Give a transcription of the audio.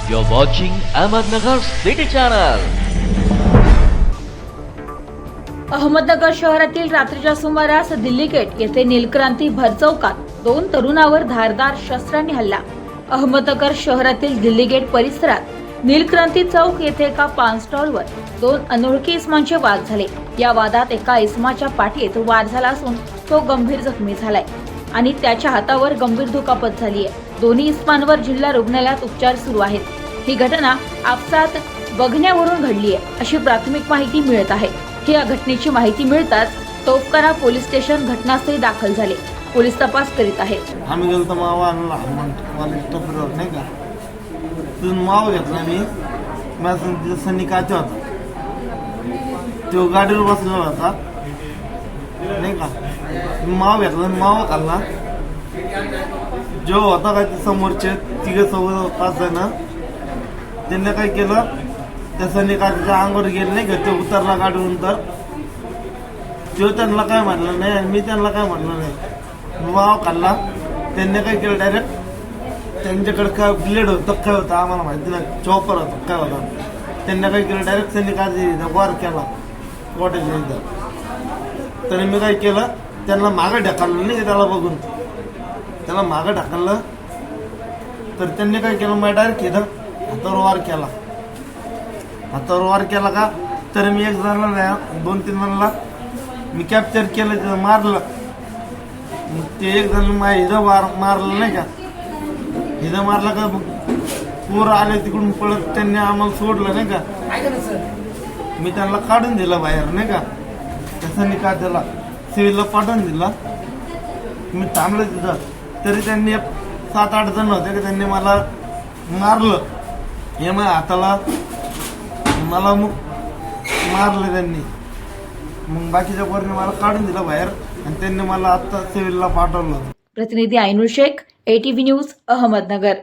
You're watching Ahmednagar City Channel. Ahmednagar शहरातील रात्रीच्या सुमारास दिल्ली गेट येथे नीलक्रांती भरचौकात 2 तरुणावर धारदार शस्त्रांनी हल्ला. अहमदनगर शहरातील दिल्ली गेट परिसरात नीलक्रांती चौक येथे एका पान स्टॉलवर 2 अनोळखी इसमांचे वाद झाले. या वादात एका इसमाच्या पाठीत वार झाला असून तो गंभीर जखमी झालाय आणि त्याच्या हातावर गंभीर दुखापत झाली आहे. दोन्ही इस्मांवर जिल्हा रुग्णालयात उपचार सुरू आहेत. ही घटना आपसात बघण्यावरून घडली आहे अशी प्राथमिक माहिती मिळत आहे. या घटनेची माहिती मिळताच तोफखाना पोलीस स्टेशन घटनास्थळी दाखल झाले. पोलीस तपास करीत आहेत. आम्ही गेलो तर मावा आणला टपरीवर नाही का, तिथून मावा घेतला मी माझा सनी काचा होता, तो गाडीवर बसलेला होता नाही का. मावा घेतला, मावा खाल्ला. जो होता काय ते समोरचे 3-5 जण त्यांनी काय केलं, त्या सनी काच्या अंगावर गेले नाही का, ते उतरला गाडीवरून. तर तो त्यांना काय म्हटलं नाही आणि मी त्यांना काय म्हटलं नाही. मावा खाल्ला. त्यांनी काय केलं, डायरेक्ट त्यांच्याकडे काय ब्लेड होतं काय होतं आम्हाला माहिती नाही, चॉपर होतं काय होतं. त्यांनी काय केलं, डायरेक्ट त्यांनी काय वार केला वाटेच्या इथं. तरी मी काय केलं, त्यांना मागं ढकललं नाही, त्याला बघून त्याला मागं ढकललं. तर त्यांनी काय केलं, मग डायरेक्ट इथं हातावर वार केला. हातावर वार केला का, तर मी एक जणाला 2-3 जणांना मी कॅप्चर केलं, तिथं मारलं. ते एक जण हिथं वार मारलं नाही का, हिथं मारलं का पोरं आले तिकडून पळत, त्यांनी आम्हाला सोडलं नाही का. मी त्यांना काढून दिलं बाहेर नाही का, तसं नाही का त्याला सिव्हिलला पाठवून दिला. मी थांबलं तिथं. तरी त्यांनी 7-8 जण होते का, त्यांनी मला मारलं. हे मग हाताला मला मग मारलं त्यांनी. मग बाकीच्या पोरांनी मला काढून दिलं बाहेर आणि त्यांनी मला आता सिव्हिलला पाठवलं. प्रतिनिधी आयनुल शेख, ATV न्यूज, अहमदनगर.